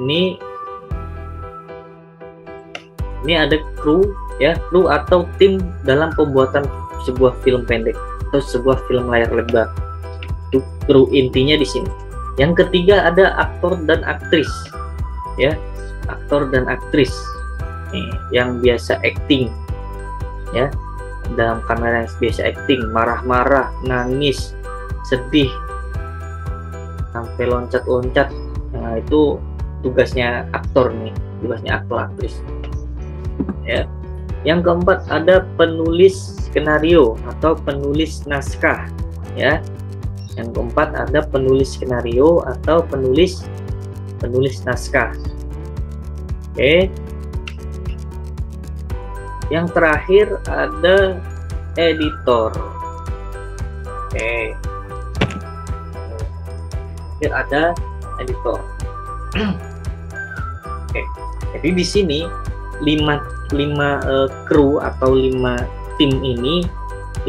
ini ada kru ya, kru atau tim dalam pembuatan sebuah film pendek atau sebuah film layar lebar. Itu kru intinya di sini. Yang ketiga ada aktor dan aktris ya, aktor dan aktris nih, yang biasa acting ya, dalam kamera yang biasa acting, marah-marah, nangis, sedih, sampai loncat-loncat. Nah, itu tugasnya aktor nih, tugasnya aktor aktris ya. Yang keempat ada penulis skenario atau penulis naskah ya. Yang keempat ada penulis skenario atau penulis naskah. Oke. Yang terakhir ada editor. Oke. Ada editor. Oke. Jadi di sini 5 kru atau 5 tim ini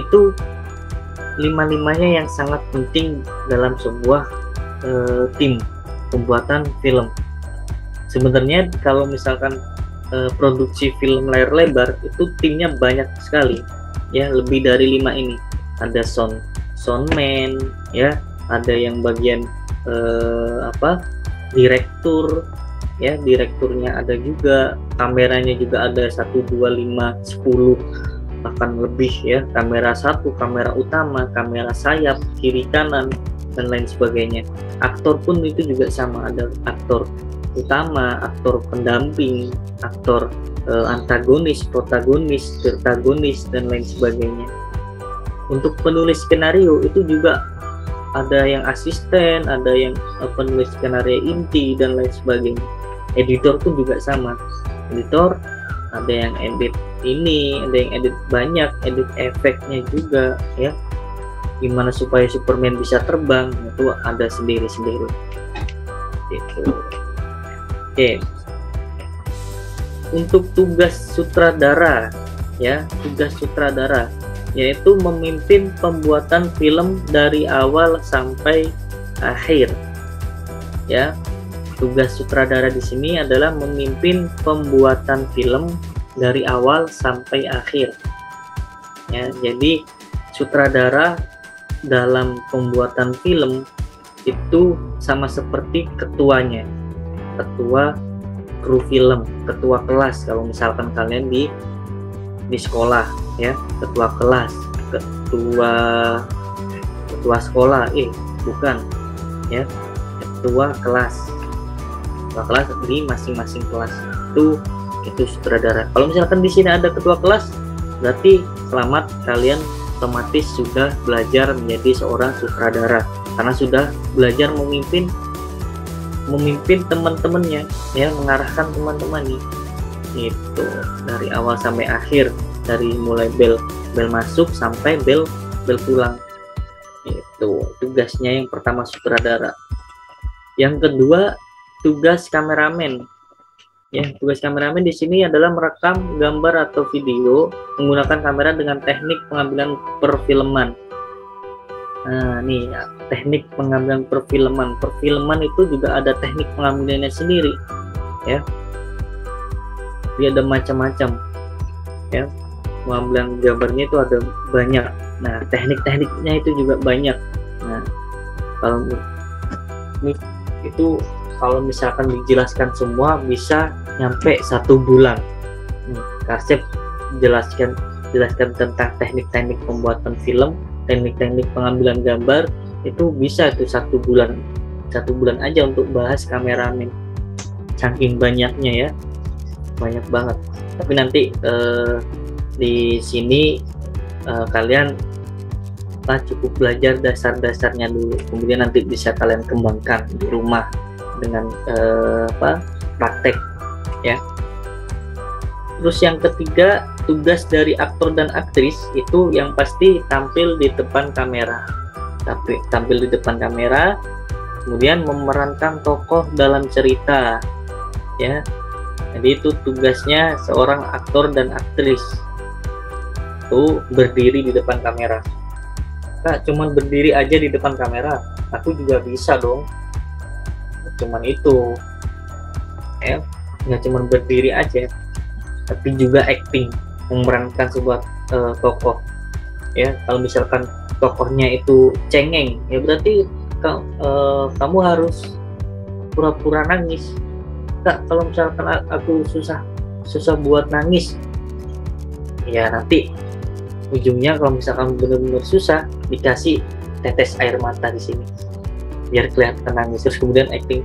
itu 5-5-nya yang sangat penting dalam sebuah tim pembuatan film. Sebenarnya kalau misalkan produksi film layar lebar itu timnya banyak sekali ya, lebih dari 5 ini. Ada soundman ya, ada yang bagian direktur ya, direkturnya ada juga, kameranya juga ada 1, 2, 5, 10 bahkan lebih ya, kamera 1, kamera utama, kamera sayap, kiri kanan dan lain sebagainya. Aktor pun itu juga sama, ada aktor utama, aktor pendamping, aktor antagonis, protagonis, dan lain sebagainya. Untuk penulis skenario itu juga ada yang asisten, ada yang penulis skenario inti dan lain sebagainya. Editor pun juga sama, editor ada yang edit ini, ada yang edit banyak, edit efeknya juga ya, gimana supaya Superman bisa terbang itu ada sendiri-sendiri gitu. Oke. Untuk tugas sutradara ya, tugas sutradara yaitu memimpin pembuatan film dari awal sampai akhir ya. Tugas sutradara di sini adalah memimpin pembuatan film dari awal sampai akhir ya. Jadi sutradara dalam pembuatan film itu sama seperti ketuanya, ketua kru film, ketua kelas kalau misalkan kalian di sekolah ya, ketua kelas, ketua sekolah, bukan ya, ketua kelas di masing-masing kelas itu sutradara. Kalau misalkan di sini ada ketua kelas, berarti selamat, kalian otomatis sudah belajar menjadi seorang sutradara karena sudah belajar memimpin teman-temannya ya, mengarahkan teman-temannya itu dari awal sampai akhir, dari mulai bel masuk sampai bel pulang. Itu tugasnya yang pertama sutradara. Yang kedua tugas kameramen ya. Tugas kameramen di sini adalah merekam gambar atau video menggunakan kamera dengan teknik pengambilan perfilman. Nah, nih ya, teknik pengambilan perfilman. Perfilman itu juga ada teknik pengambilannya sendiri ya. Dia ada macam-macam ya. Pengambilan gambarnya itu ada banyak. Nah, teknik-tekniknya itu juga banyak. Nah, kalau itu kalau misalkan dijelaskan semua bisa nyampe 1 bulan. Kasep jelaskan tentang teknik-teknik pembuatan film, teknik-teknik pengambilan gambar itu bisa tuh 1 bulan aja untuk bahas kameramen, saking banyaknya ya, banyak banget. Tapi nanti di sini kalian cukup belajar dasar-dasarnya dulu, kemudian nanti bisa kalian kembangkan di rumah dengan praktek ya. Terus yang ketiga, tugas dari aktor dan aktris itu yang pasti tampil di depan kamera, kemudian memerankan tokoh dalam cerita ya. Jadi itu tugasnya seorang aktor dan aktris, itu berdiri di depan kamera. Kak, cuman berdiri aja di depan kamera, aku juga bisa dong. Cuman itu ya, nggak cuma berdiri aja tapi juga acting, memerankan sebuah tokoh ya. Kalau misalkan tokohnya itu cengeng ya berarti kamu harus pura-pura nangis. Kak, kalau misalkan aku susah buat nangis ya, nanti ujungnya kalau misalkan benar-benar susah dikasih tetes air mata di sini biar kelihatan nangis, terus kemudian acting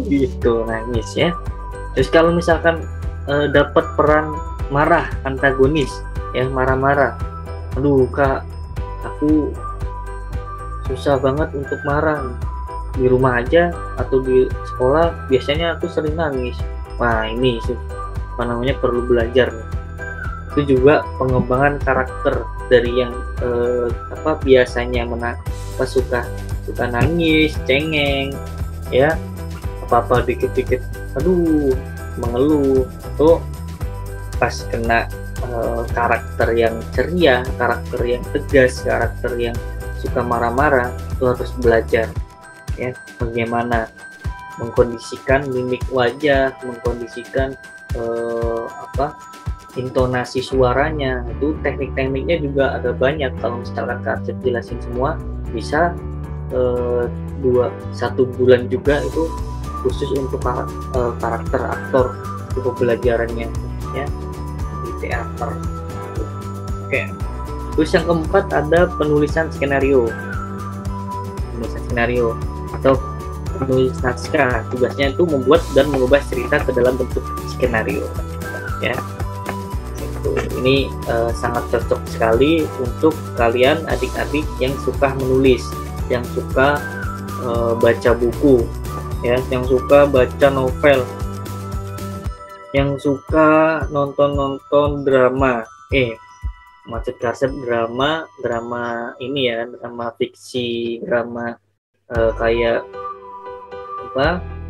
gitu nangis ya. Terus kalau misalkan dapat peran marah, antagonis ya, marah-marah, aduh Kak, aku susah banget untuk marah, di rumah aja atau di sekolah biasanya aku sering nangis. Wah, ini apa namanya, perlu belajar nih. Itu juga pengembangan karakter dari yang biasanya suka nangis, cengeng ya, apa-apa dikit-dikit aduh mengeluh, atau pas kena karakter yang ceria, karakter yang tegas, karakter yang suka marah-marah, itu harus belajar ya bagaimana mengkondisikan mimik wajah, mengkondisikan intonasi suaranya. Itu teknik-tekniknya juga ada banyak. Kalau misalkan Kak Arsyad jelasin semua bisa 1 bulan juga itu khusus untuk karakter aktor, itu pembelajarannya ya di teater. Oke. Terus yang keempat ada penulisan skenario. Atau penulis naskah, tugasnya itu membuat dan mengubah cerita ke dalam bentuk skenario ya. Ini sangat cocok sekali untuk kalian adik-adik yang suka menulis, yang suka baca buku ya, yang suka baca novel, yang suka nonton drama. Maksud Kak drama ini ya, drama fiksi, drama kayak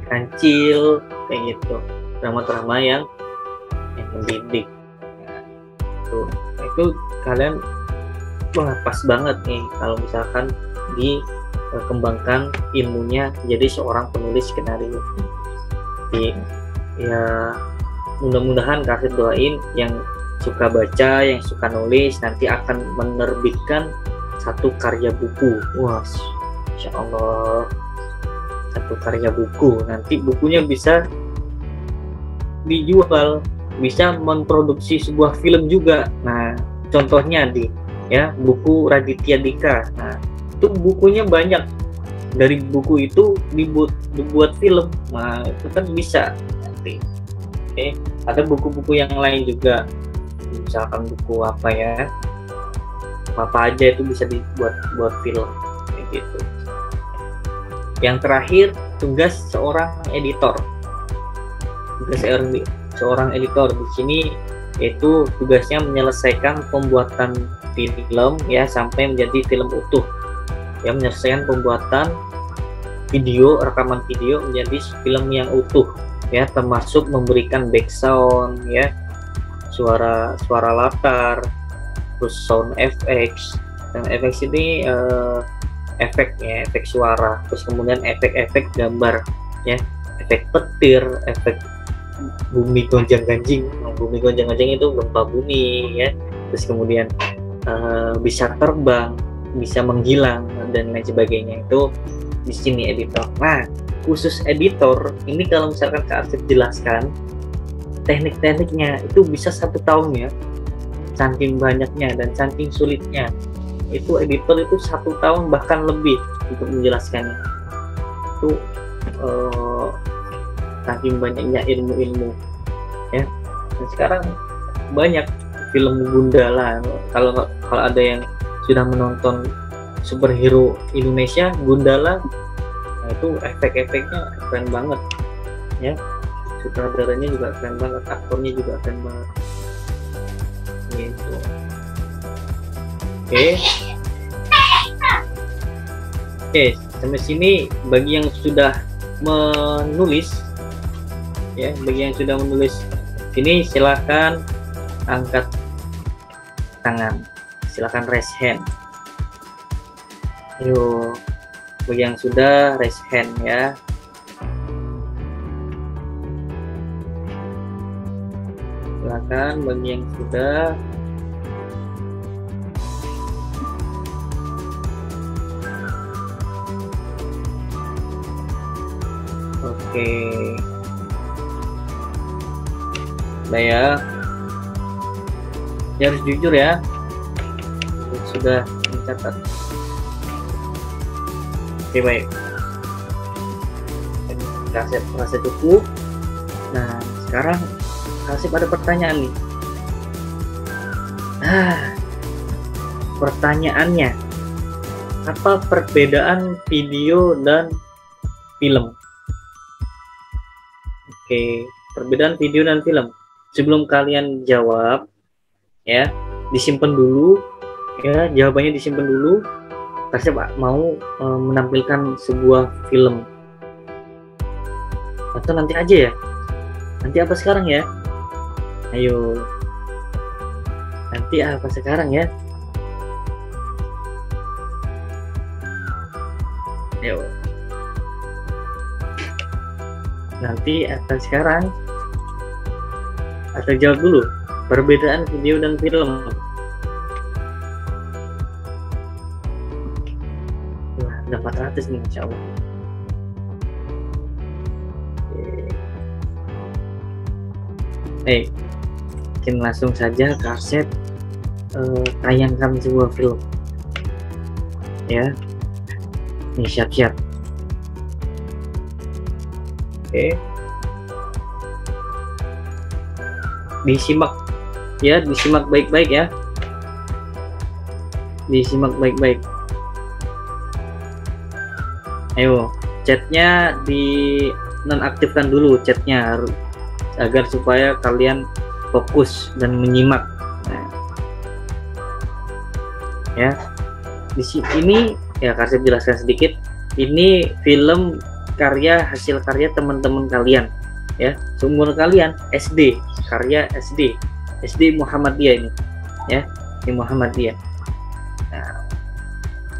Kancil kayak gitu, drama-drama yang mendidik. Itu kalian pas banget nih kalau misalkan dikembangkan ilmunya jadi seorang penulis skenario. Ya mudah-mudahan Kak Arsyad doain yang suka baca, yang suka nulis nanti akan menerbitkan 1 karya buku. Wah, insya Allah 1 karya buku, nanti bukunya bisa dijual, bisa memproduksi sebuah film juga. Nah, contohnya buku Raditya Dika. Nah, itu bukunya banyak. Dari buku itu dibuat film. Nah, itu kan bisa nanti. Ada buku-buku yang lain juga. Misalkan buku apa aja itu bisa buat film kayak gitu. Yang terakhir, tugas seorang editor. Seorang editor di sini yaitu tugasnya menyelesaikan pembuatan film ya sampai menjadi film utuh. Ya, menyelesaikan pembuatan rekaman video menjadi film yang utuh ya, termasuk memberikan background ya, suara latar, terus sound effects. Dan effects ini efek suara, terus kemudian efek gambar ya, efek petir, efek bumi gonjang-ganjing itu gempa bumi ya, terus kemudian bisa terbang, bisa menghilang dan lain sebagainya. Itu di sini editor. Nah, khusus editor ini kalau misalkan Kak Arsyad jelaskan teknik-tekniknya itu bisa 1 tahun ya, saking banyaknya dan saking sulitnya. Itu editor itu 1 tahun bahkan lebih untuk menjelaskannya. Itu saking banyaknya ilmu ya. Dan sekarang banyak film Gundala. Kalau ada yang sudah menonton superhero Indonesia Gundala, nah itu efek-efeknya keren banget ya, sutradaranya juga keren banget, aktornya juga keren banget gitu. Oke, sampai sini bagi yang sudah menulis ya, ini silakan angkat tangan, silakan raise hand. Yuk, bagi yang sudah raise hand ya. silakan bagi yang sudah. Oke. Udah ya. Ya harus jujur ya. Sudah mencatat. Oke, baik. Kasih merasa cukup. Nah, sekarang kasih ada pertanyaan nih. Pertanyaannya, apa perbedaan video dan film? Oke, perbedaan video dan film. Sebelum kalian jawab, ya, disimpan dulu, ya, jawabannya disimpan dulu. Kasih mau menampilkan sebuah film. Atau nanti aja ya? Nanti apa sekarang ya? Ayo. Nanti apa sekarang ya? Ayo. Nanti atau sekarang? Atau jawab dulu. Perbedaan video dan film. Wah, udah 400 nih, insya Allah. Mungkin langsung saja Kasep tayangkan sebuah film ya. Nih, siap-siap. Oke, disimak ya, disimak baik-baik ya, disimak baik-baik. Ayo, chatnya di nonaktifkan dulu, chatnya agar supaya kalian fokus dan menyimak. Nah, ya, di sini ya Kasep jelaskan sedikit. Ini film hasil karya teman-teman kalian, ya, seumur kalian SD, karya SD Muhammadiyah ini, ya, di Muhammadiyah. Nah,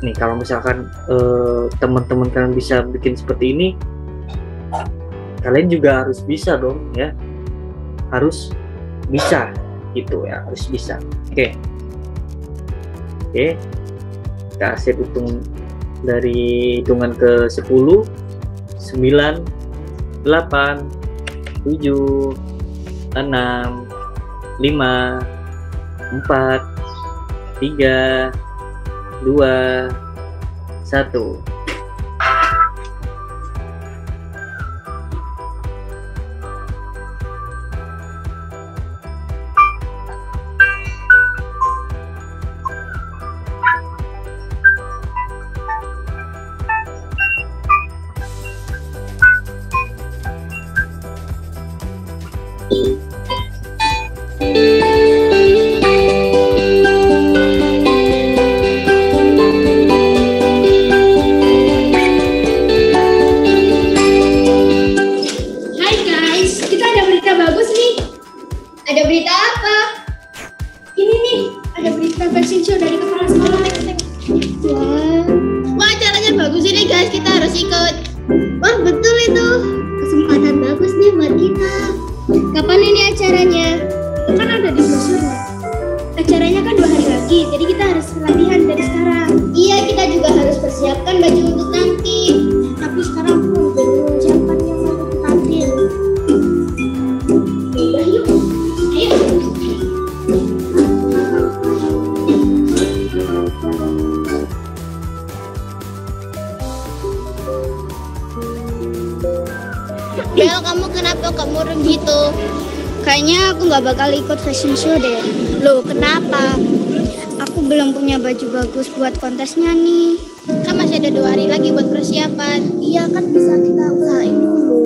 nih kalau misalkan teman-teman kalian bisa bikin seperti ini, kalian juga harus bisa dong ya, harus bisa gitu ya, harus bisa. Oke, Kasep hitung dari hitungan ke 10, 9, 8, 7, 6, 5, 4, 3, 2, 1. Kapan ini acaranya? Itu kan ada di brosurnya. Acaranya kan 2 hari lagi, jadi kita harus latihan dari sekarang. Iya, kita juga harus persiapkan baju untuk nanti. Tapi sekarang aku belum siapkan yang mau tampil. Udah yuk, ayo. Bel, kamu kenapa murung gitu? Kayaknya aku nggak bakal ikut fashion show deh. Loh, kenapa? Aku belum punya baju bagus buat kontesnya nih. Kan masih ada 2 hari lagi buat persiapan. Iya, kan bisa kita usahain dulu.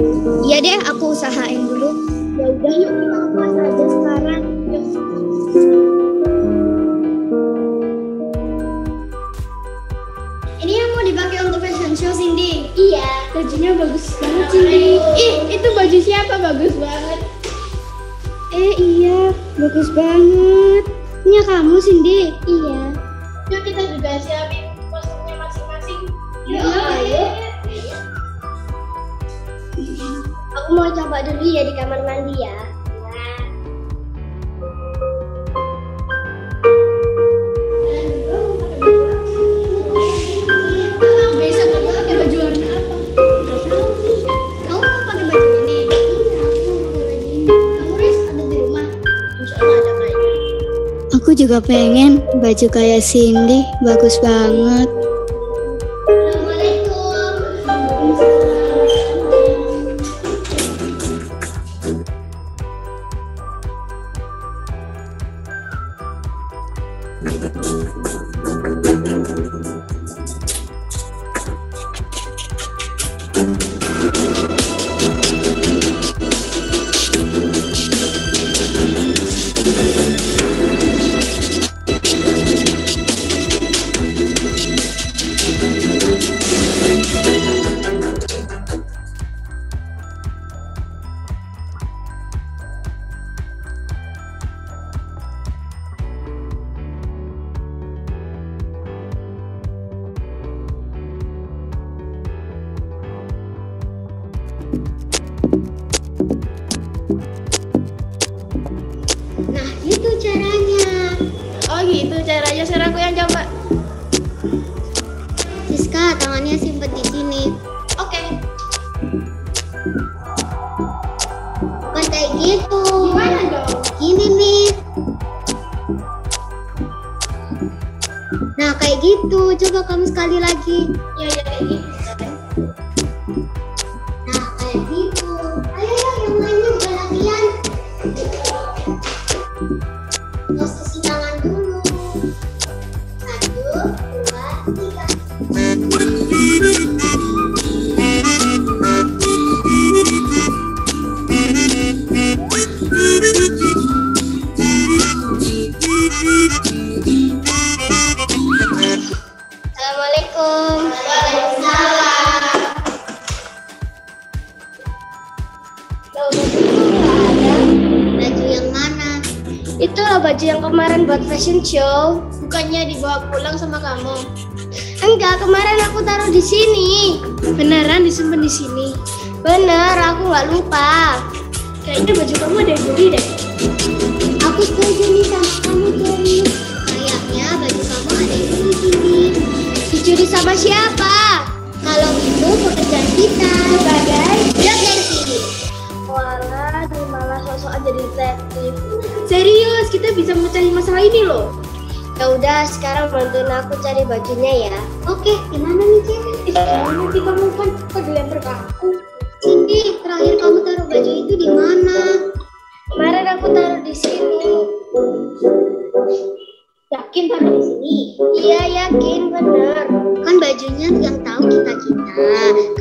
Iya deh, aku usahain dulu. Ya udah, yuk kita kelas aja sekarang. Yuk. Ini yang mau dipakai untuk fashion show, Cindy. Iya. Bajunya bagus banget, Cindy. Ih, itu baju siapa? Bagus banget. Iya, bagus banget. Ini kamu, Cindy? Iya. Yuk kita juga siapin kostumnya masing-masing. Ayo. Aku mau coba dulu ya di kamar mandi ya. juga pengen baju kayak Cindy, bagus banget. Nah, itu caranya. Oh gitu caranya, sekarang aku yang coba. Siska, tangannya simpen di sini. Oke. Bukan kayak gitu. Gimana dong? Gini nih. Nah, kayak gitu. Coba kamu sekali lagi. Ya kayak gitu. Nah, kayak gitu. Ayo, yang lainnya udah latihan. Posisi tangan dulu. 1, 2, 3. Assalamualaikum. Waalaikumsalam. Baju yang mana? Itu loh baju yang kemarin buat fashion show. Bukannya dibawa pulang sama kamu? Enggak, kemarin aku taruh di sini. Beneran disimpan di sini? Bener, aku nggak lupa. Kayaknya baju kamu ada yang curi deh. Aku setuju nih sama kamu, Jerry. Kayaknya baju kamu ada yang curi. Dicuri sama siapa? Kalau itu pekerjaan kita. Sebagai Lihat dari sini. Walah, malah sosok jadi detektif. Serius, kita bisa mencari masalah ini loh. Ya udah, sekarang bantuin aku cari bajunya ya. Oke, gimana nih, Jerry? Nanti kamu kan dilempar ke aku. Cindy, terakhir kamu taruh baju itu di mana? Kemarin aku taruh di sini. Yakin taruh di sini? Iya, yakin bener. Kan bajunya yang tahu kita.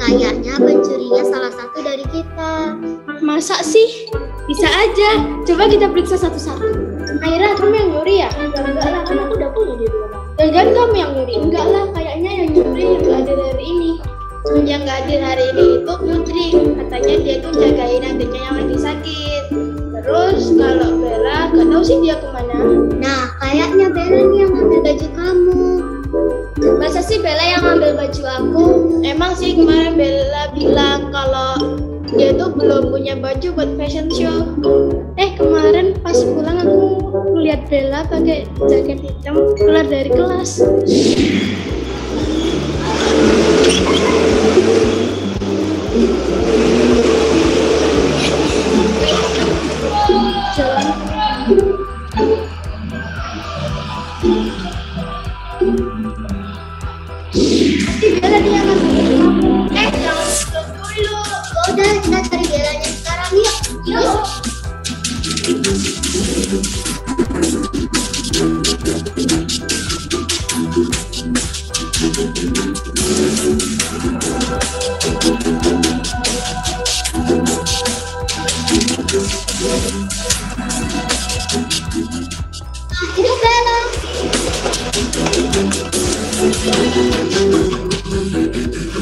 Kayaknya pencurinya salah satu dari kita. Masa sih? Bisa aja. Coba kita periksa satu-satu. Aira, kamu yang nyuri ya? Enggak lah, kan aku udah punya di rumah. Jangan kamu yang nyuri? Enggak lah, kayaknya yang nyuri yang gak hadir hari ini. Yang gak hadir hari ini itu Putri. Katanya dia tuh jagain adiknya yang lagi sakit. Terus kalau Bella, gak tahu sih dia kemana. Nah, kayaknya Bella nih yang ngambil baju kamu. Masa sih Bella yang ngambil baju aku? Emang sih kemarin Bella bilang kalau dia tuh belum punya baju buat fashion show. Kemarin pas pulang aku lihat Bella pakai jaket hitam keluar dari kelas. Jalan. Bella dia ngambil kamu. Jangan dulu. Udah, kita cari Bellanya sekarang yuk. Yuk. Nah, itu Bella.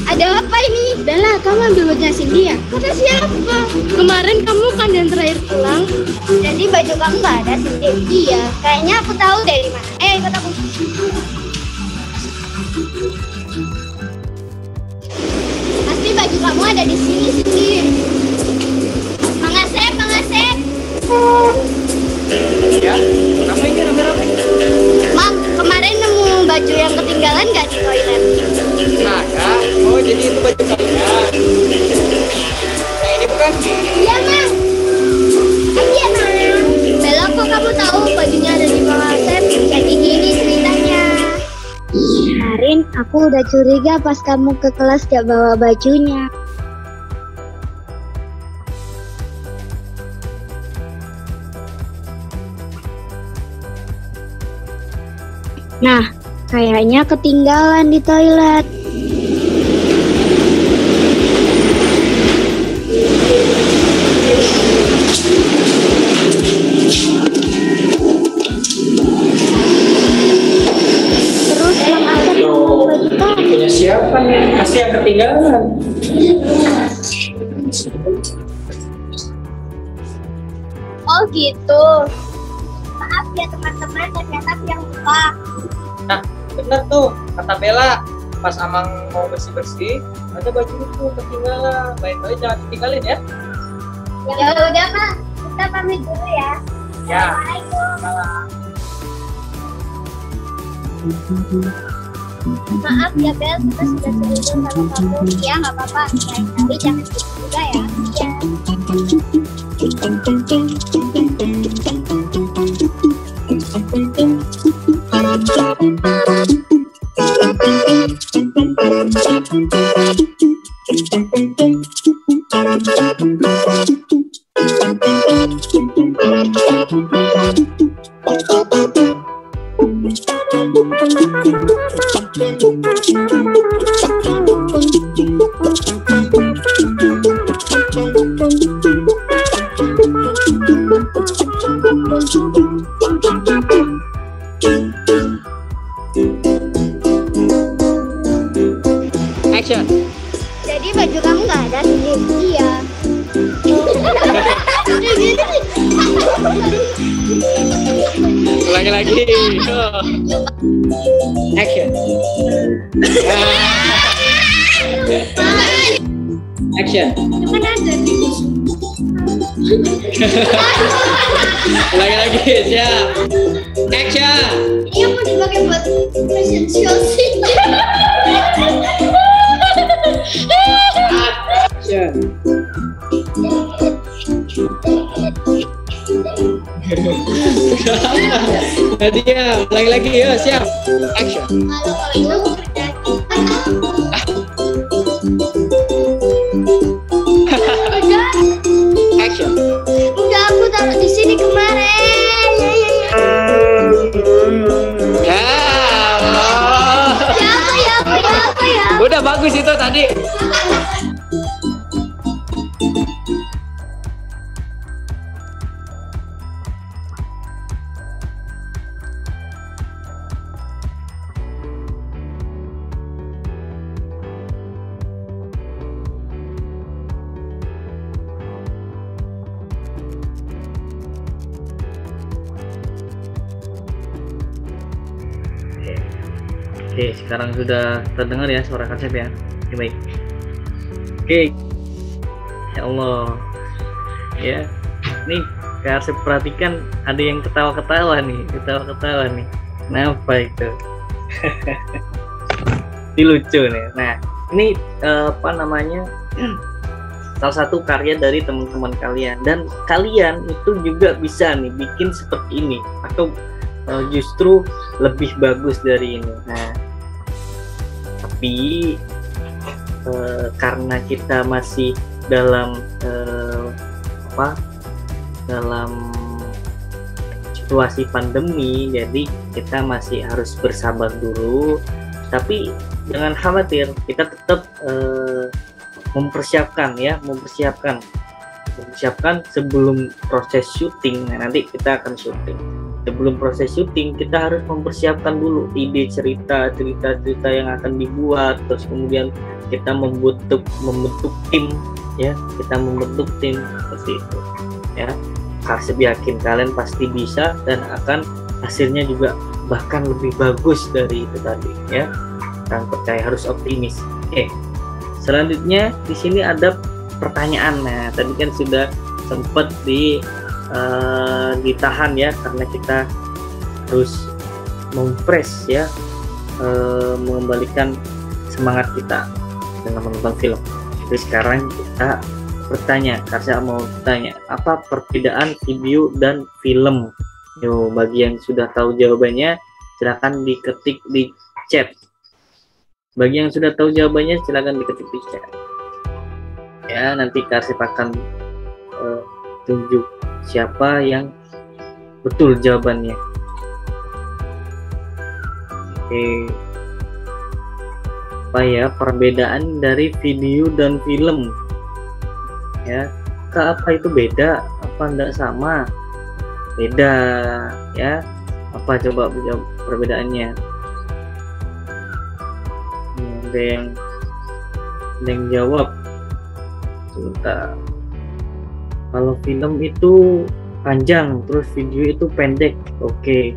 Ada apa ini? Bella, kamu ambil bajunya Cindy ya? Kata siapa? Kemarin kamu kan yang terakhir pulang. Jadi baju kamu nggak ada, Cindy? Iya. Kayaknya aku tahu dari mana. Ikut aku. Pasti baju kamu ada di sini, Cindy. Pengasep. Ya, kamu ini rame-rame. Mam, kemarin nemu baju yang ketinggalan nggak di toilet? Ada. Oh, jadi itu baju kalian. Nah, ini bukan? Iya, Mam. Iya, Mam. Bella, kok kamu tahu bajunya ada di Pengasep? Aku udah curiga pas kamu ke kelas gak bawa bajunya. Nah, kayaknya ketinggalan di toilet. Terus Bang Asep mau baju kamu. Punya siapa nih? Pasti yang ketinggalan. Oh gitu. Maaf ya teman-teman, ternyata aku yang lupa. Nah, bener tuh kata Bella. Pas Amang mau bersih-bersih, ada baju itu ketinggalan. Baik-baik jangan ditinggalin ya. Ya udah Kak, kita pamit dulu ya. Ya. Assalamualaikum. Maaf ya Bel, kita sudah sering sama kamu. Ya nggak apa-apa, lain-kali jangan gitu juga ya. Ya. Action. Jadi baju kamu nggak ada sih? Iya. Ulangi lagi. Action. Action. Ulangi lagi, siap. Action. Ini mau dipakai buat fashion show sih. Action. Nadia, ulangi lagi, yuk, siap. Action. Kalau itu aku kerja. Action. Udah aku taruh di sini kemarin. Ya, Allah. Ya. Udah bagus itu tadi. Oke, sekarang sudah terdengar ya suara Kak Asep ya. Oke, baik. Oke. Ya Allah. Ya. Nih, Kak Asep perhatikan ada yang ketawa-ketawa nih, nih. Kenapa itu? Ini lucu nih. Nah, ini apa namanya? Salah satu karya dari teman-teman kalian, dan kalian itu juga bisa nih bikin seperti ini atau justru lebih bagus dari ini. Nah, tapi karena kita masih dalam dalam situasi pandemi, jadi kita masih harus bersabar dulu. Tapi jangan khawatir, kita tetap mempersiapkan sebelum proses syuting. Nah, nanti kita akan syuting. Sebelum proses syuting kita harus mempersiapkan dulu ide cerita yang akan dibuat, terus kemudian kita membentuk tim ya, seperti itu ya. Kasih yakin kalian pasti bisa dan akan hasilnya juga bahkan lebih bagus dari itu tadi ya. Kalian percaya, harus optimis. Oke. Selanjutnya di sini ada pertanyaan. Nah, tadi kan sudah sempat ditahan ya karena kita harus memfresh ya, mengembalikan semangat kita dengan menonton film. Jadi sekarang kita bertanya, Karsa mau bertanya, apa perbedaan video dan film? Yo, bagi yang sudah tahu jawabannya silahkan diketik di chat. Bagi yang sudah tahu jawabannya silakan diketik di chat. Ya, nanti Karsip akan tunjuk siapa yang betul jawabannya. Oke. Apa ya perbedaan dari video dan film? Ya, apa itu beda? Apa enggak sama? Beda, ya. Apa coba perbedaannya? Ada yang jawab. Sebentar. Kalau film itu panjang, terus video itu pendek, oke.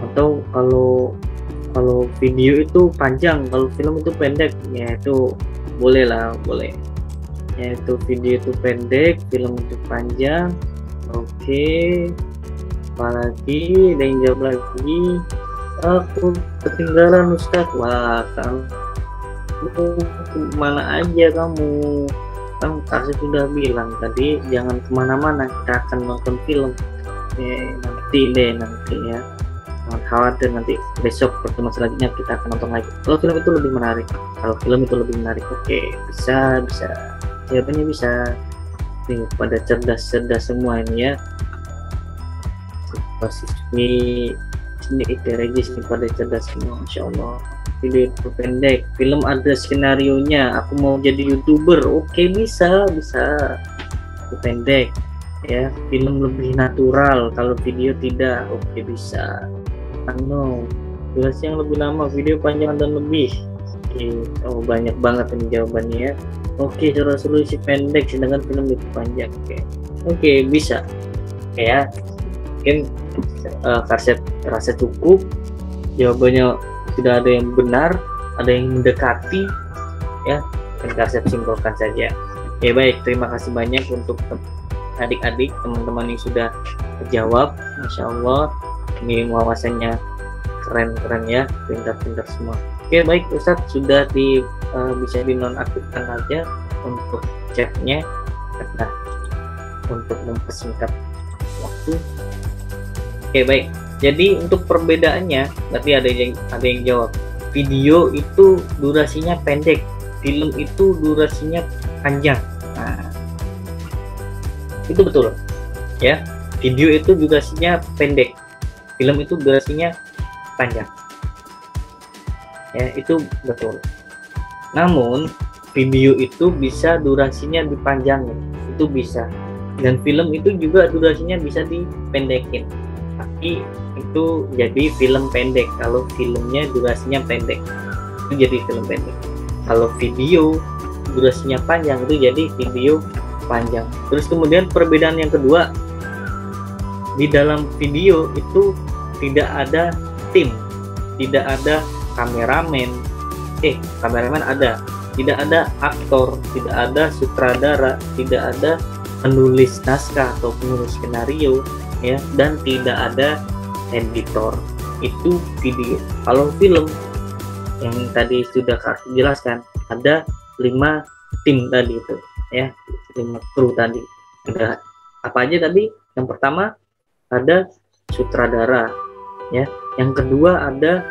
Atau kalau video itu panjang, kalau film itu pendek, ya itu boleh lah, boleh. Ya itu video itu pendek, film itu panjang, oke. Apalagi ada yang jawab lagi, aku ketinggalan Ustadz. Wah, kamu kemana aja kamu? Kan Karsip sudah bilang tadi jangan kemana-mana, kita akan nonton film. Nanti ya, jangan khawatir, nanti besok pertemuan selanjutnya kita akan nonton lagi. Kalau film itu lebih menarik, oke, bisa jawabannya bisa. Nih pada cerdas semua ini ya, siswi ini Regis ini pada cerdas semua, Masya Allah. Video itu pendek, film ada skenario nya, aku mau jadi YouTuber, oke, bisa itu pendek ya. Film lebih natural, kalau video tidak, oke, bisa. Durasi yang lebih lama, video panjang dan lebih, oke. Banyak banget ini jawabannya ya. Oke, resolusi pendek sedangkan film itu panjang, oke, bisa. Oke ya, mungkin Karsip rasa cukup jawabannya. Tidak ada yang benar, ada yang mendekati ya, dan Karsip simpulkan saja. Ya baik, terima kasih banyak untuk adik-adik, teman-teman yang sudah menjawab. Masya Allah, ini wawasannya keren ya, pintar-pintar semua. Oke baik Ustadz, sudah bisa dinonaktifkan aja untuk chatnya, nah, untuk mempersingkat waktu. Oke baik. Jadi untuk perbedaannya, berarti ada yang jawab video itu durasinya pendek, film itu durasinya panjang. Nah, itu betul ya. Video itu durasinya pendek, film itu durasinya panjang. Ya, itu betul. Namun video itu bisa durasinya dipanjangin, itu bisa. Dan film itu juga durasinya bisa dipendekin. Tapi itu jadi film pendek. Kalau filmnya durasinya pendek, itu jadi film pendek. Kalau video durasinya panjang, itu jadi video panjang. Terus kemudian perbedaan yang kedua, di dalam video itu tidak ada tim, tidak ada kameramen. Kameramen ada, tidak ada aktor, tidak ada sutradara, tidak ada penulis naskah atau penulis skenario ya, dan tidak ada editor. Itu video. Kalau film yang tadi sudah Karsip jelaskan, ada 5 tim tadi itu ya, 5 kru tadi. Ada apa aja tadi? Yang pertama ada sutradara ya, yang kedua ada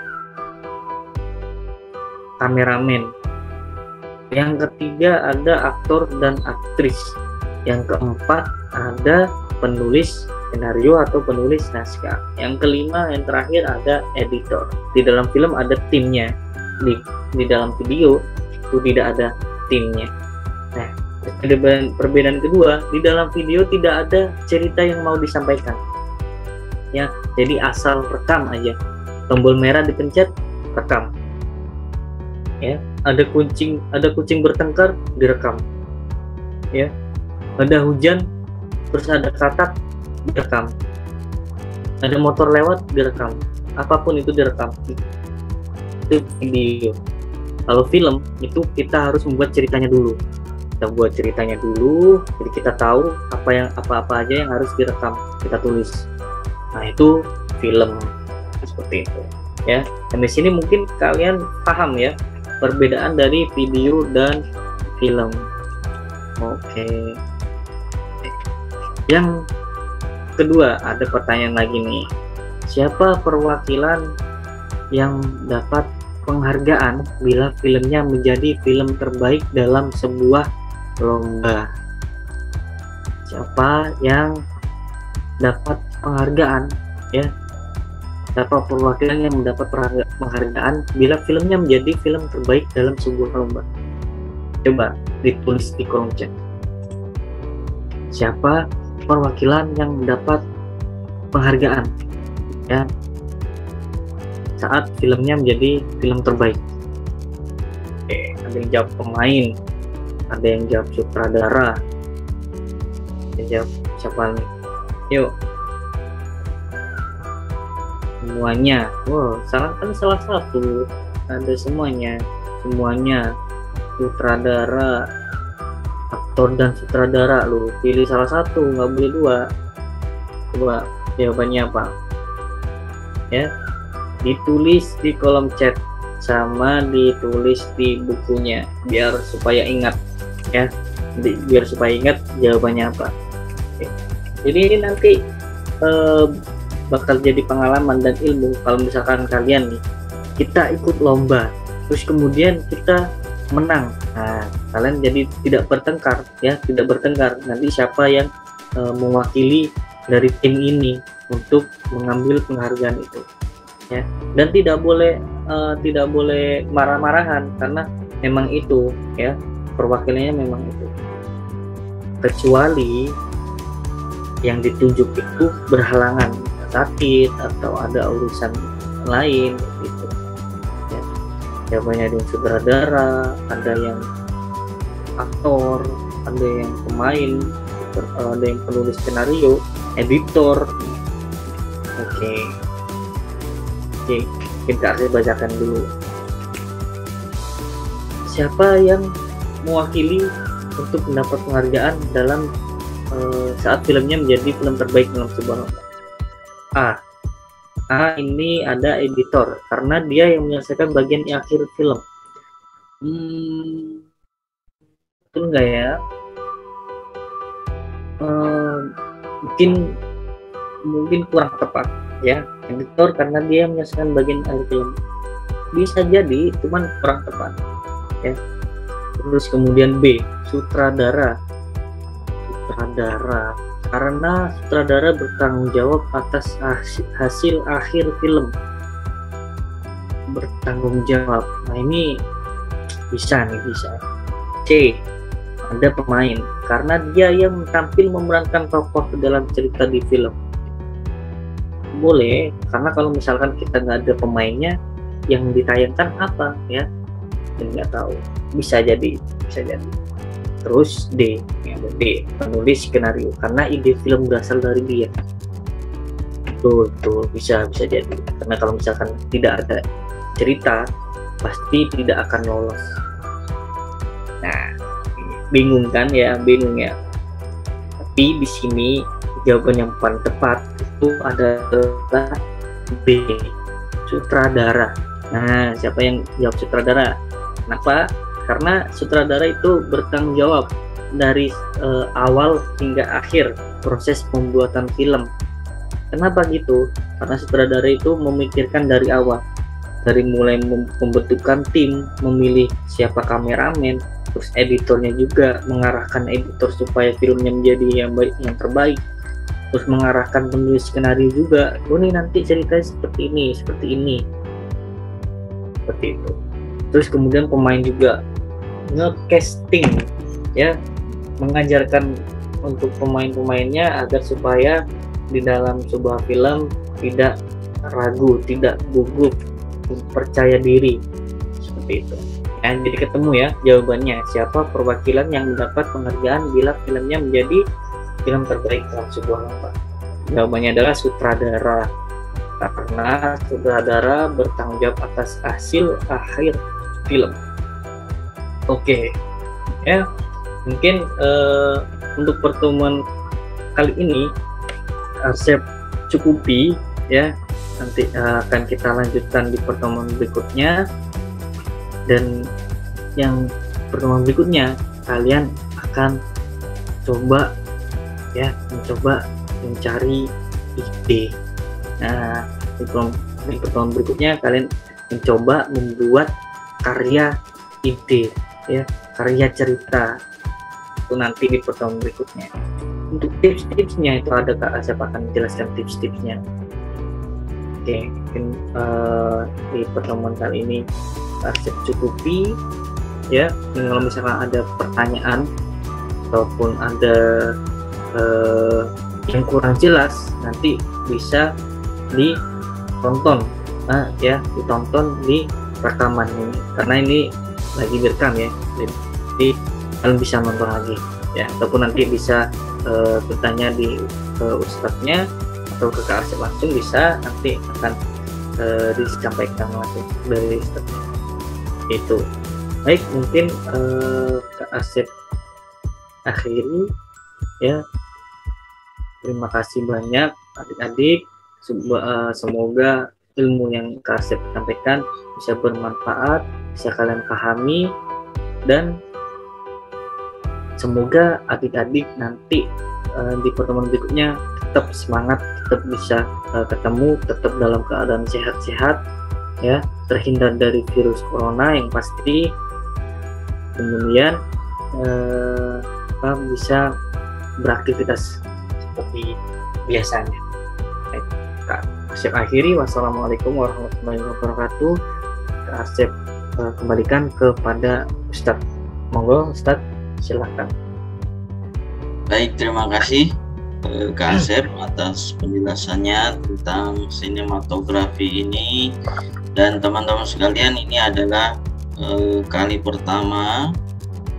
kameramen, yang ketiga ada aktor dan aktris, yang keempat ada penulis skenario atau penulis naskah, yang kelima yang terakhir ada editor. Di dalam film ada timnya, di dalam video itu tidak ada timnya. Nah, perbedaan kedua, di dalam video tidak ada cerita yang mau disampaikan ya, jadi asal rekam aja, tombol merah dipencet, rekam ya. Ada kucing bertengkar, direkam ya. Ada hujan, terus ada katak, direkam. Ada motor lewat, direkam. Apapun itu direkam. Itu video. Kalau film itu kita harus membuat ceritanya dulu. Kita buat ceritanya dulu, jadi kita tahu apa aja yang harus direkam, kita tulis. Nah, itu film seperti itu ya. Dan di sini mungkin kalian paham ya perbedaan dari video dan film. Oke. Yang kedua, ada pertanyaan lagi nih. Siapa perwakilan yang dapat penghargaan bila filmnya menjadi film terbaik dalam sebuah lomba. Siapa yang dapat penghargaan, ya, dapat perwakilan yang mendapat penghargaan bila filmnya menjadi film terbaik dalam sebuah lomba? Coba ditulis di kolom chat. Siapa perwakilan yang mendapat penghargaan, ya, saat filmnya menjadi film terbaik? Oke, ada yang jawab pemain, ada yang jawab sutradara, ada yang jawab siapa nih? Yuk, semuanya. Wow, salah satu. Ada semuanya sutradara, aktor dan sutradara. Lu pilih salah satu, nggak boleh dua. Coba jawabannya apa? Ya, ditulis di kolom chat sama ditulis di bukunya biar supaya ingat, ya. Biar supaya ingat jawabannya apa. Oke. Jadi ini nanti bakal jadi pengalaman dan ilmu kalau misalkan kalian nih, kita ikut lomba terus kemudian kita menang. Nah, kalian jadi tidak bertengkar, ya, tidak bertengkar nanti siapa yang mewakili dari tim ini untuk mengambil penghargaan itu, ya. Dan tidak boleh marah-marahan karena memang itu, ya, perwakilannya memang itu, kecuali yang ditunjuk itu berhalangan, sakit atau ada urusan lain gitu, ya. Jawabannya ada yang sutradara, ada yang aktor, ada yang pemain, ada yang penulis skenario, editor. Oke, kita saya bacakan dulu. Siapa yang mewakili untuk mendapat penghargaan dalam saat filmnya menjadi film terbaik dalam sebuah lomba? Ini ada editor karena dia yang menyelesaikan bagian akhir film. Betul nggak ya? Mungkin kurang tepat, ya. Editor karena dia yang menyelesaikan bagian akhir film. Bisa jadi, cuman kurang tepat, ya. Terus kemudian B, sutradara karena sutradara bertanggung jawab atas hasil akhir film. Bertanggung jawab, nah ini bisa. C, ada pemain karena dia yang tampil memerankan tokoh ke dalam cerita di film. Boleh, karena kalau misalkan kita nggak ada pemainnya, yang ditayangkan apa, ya, dan nggak tahu. Bisa jadi. Terus D, penulis skenario karena ide film berasal dari dia. Betul, bisa jadi. Karena kalau misalkan tidak ada cerita, pasti tidak akan lolos. Nah, bingung ya. Tapi di sini jawaban yang paling tepat itu adalah B, sutradara. Nah, siapa yang jawab sutradara? Kenapa? Karena sutradara itu bertanggung jawab dari awal hingga akhir proses pembuatan film. Kenapa gitu? Karena sutradara itu memikirkan dari awal, dari mulai pembentukan tim, memilih siapa kameramen, terus editornya juga mengarahkan editor supaya filmnya menjadi yang baik, yang terbaik, terus mengarahkan penulis skenario juga. Ini nanti ceritanya seperti ini, seperti itu. Terus kemudian pemain juga nge-casting, ya, mengajarkan untuk pemain-pemainnya agar supaya di dalam sebuah film tidak ragu, tidak gugup, percaya diri, seperti itu. Nah, jadi ketemu ya jawabannya, siapa perwakilan yang mendapat penghargaan bila filmnya menjadi film terbaik dalam sebuah lomba. Jawabannya adalah sutradara karena sutradara bertanggung jawab atas hasil akhir film. Oke, ya, mungkin untuk pertemuan kali ini saya cukupi, ya. Nanti akan kita lanjutkan di pertemuan berikutnya, dan yang pertemuan berikutnya kalian akan mencoba mencari ide. Nah, di pertemuan berikutnya kalian mencoba membuat karya ide, ya, karya cerita. Itu nanti di pertemuan berikutnya. Untuk tips-tipsnya itu ada Kak Asep akan menjelaskan tips-tipsnya. Oke, mungkin di pertemuan kali ini Kak Asep cukupi, ya. Kalau misalkan ada pertanyaan ataupun ada yang kurang jelas, nanti bisa ditonton, ya, ditonton di rekaman ini, karena ini lagi direkam ya, jadi kalian bisa nonton lagi, ya, ataupun nanti bisa bertanya di ustadznya atau ke Kak Asep langsung, bisa nanti akan disampaikan langsung dari ustadznya. Itu baik, mungkin Kak Asep akhiri, ya. Terima kasih banyak adik-adik, semoga ilmu yang Kak Asep sampaikan bisa bermanfaat, bisa kalian pahami, dan semoga adik-adik nanti di pertemuan berikutnya tetap semangat, tetap bisa ketemu, tetap dalam keadaan sehat-sehat, ya, terhindar dari virus corona yang pasti, kemudian bisa beraktivitas seperti biasanya. Baik, Kak Asep akhiri. Wassalamualaikum warahmatullahi wabarakatuh. Kak Asep kembalikan kepada Ustadz. Monggo Ustadz, silakan. Baik, terima kasih Kak Asep atas penjelasannya tentang sinematografi ini. Dan teman-teman sekalian, ini adalah kali pertama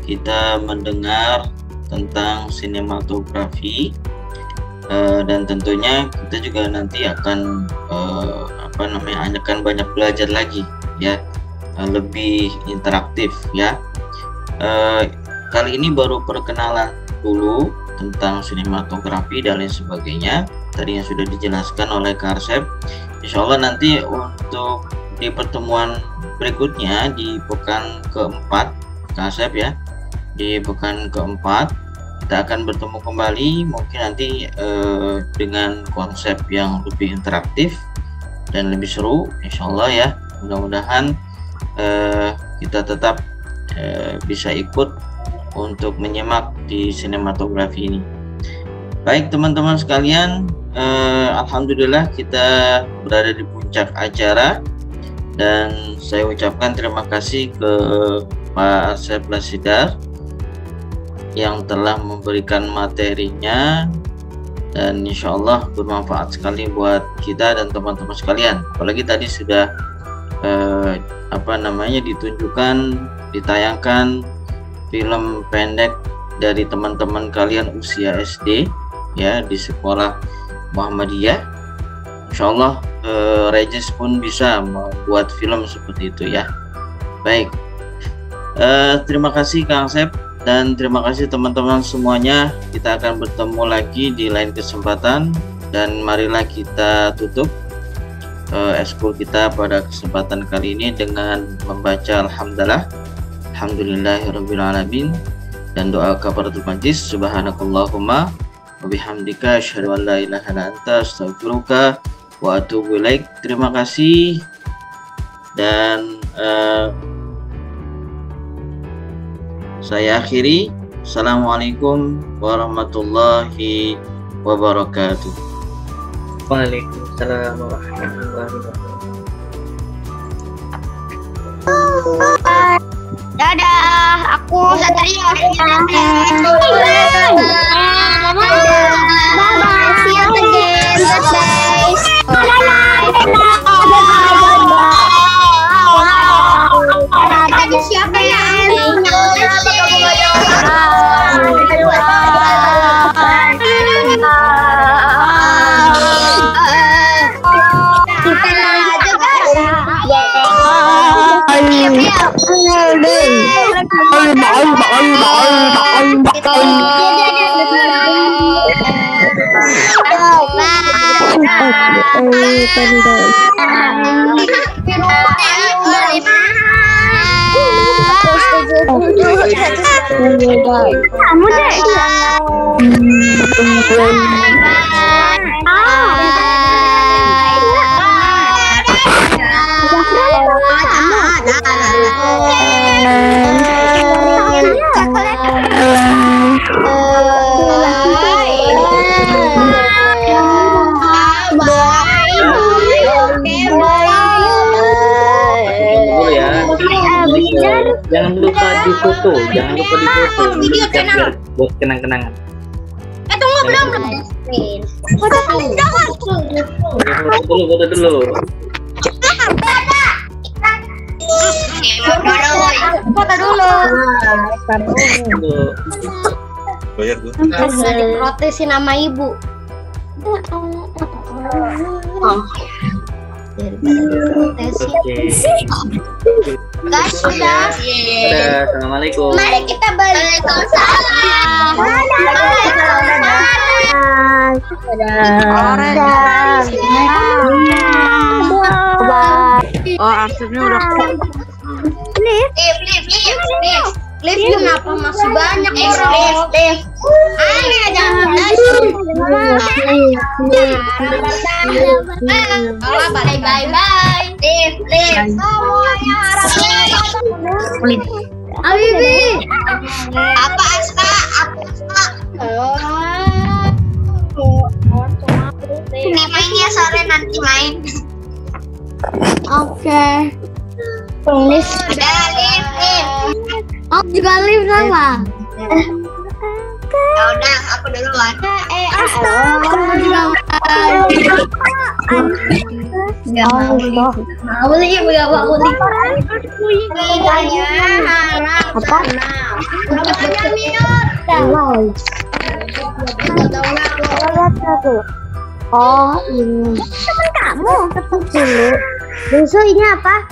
kita mendengar tentang sinematografi, dan tentunya kita juga nanti akan akan banyak belajar lagi, ya, lebih interaktif, ya. Kali ini baru perkenalan dulu tentang sinematografi dan lain sebagainya, tadi yang sudah dijelaskan oleh Kak Asep. Insya Allah nanti untuk di pertemuan berikutnya di pekan keempat, Kak Asep, ya, di pekan keempat kita akan bertemu kembali, mungkin nanti dengan konsep yang lebih interaktif dan lebih seru, insya Allah, ya. Mudah-mudahan kita tetap bisa ikut untuk menyimak di sinematografi ini. Baik teman-teman sekalian, alhamdulillah kita berada di puncak acara, dan saya ucapkan terima kasih ke Pak Asep Lasidar yang telah memberikan materinya, dan insya Allah bermanfaat sekali buat kita dan teman-teman sekalian. Apalagi tadi sudah ditunjukkan, ditayangkan film pendek dari teman-teman kalian usia SD, ya, di sekolah Muhammadiyah. Insya Allah Regis pun bisa membuat film seperti itu, ya. Baik, terima kasih Kang Asep, dan terima kasih teman-teman semuanya. Kita akan bertemu lagi di lain kesempatan, dan marilah kita tutup eskul kita pada kesempatan kali ini dengan membaca Alhamdulillahirrabbilalamin, dan doa kafaratul majlis. Subhanakallahumma wa bihamdika asyhadu an la ilaha illa anta astaghfiruka wa atubu ilaik. Terima kasih, dan saya akhiri. Assalamualaikum warahmatullahi wabarakatuh. Waalaikumsalam warahmatullahi wabarakatuh. Dadah, aku Satria. Bye-bye. See you again. Bye-bye. Tadi siapa ya? Kamu deh. lupa difoto, jangan lupa difoto. Video channel. Buat kenang-kenangan. Tunggu belum. Foto Foto dulu. Foto dulu. Bayar gua. Harus diprotesin sama ibu. Diprotesin. Guys, sudah. Assalamualaikum. Mari kita balik. Oh, arsipnya udah. Lift kenapa masih banyak orang? Ayo jangan bye. Lift. Semuanya harap Abibi. Apa Aska? Ini main ya sore nanti main. Oke. Lift. Udah lift. Oh, juga lift sama. Ya udah, aku duluan. Aku juga mau lift, gak mau lift. Apa? Oh, ini teman kamu. Tepuk dulu. Busu, ini apa?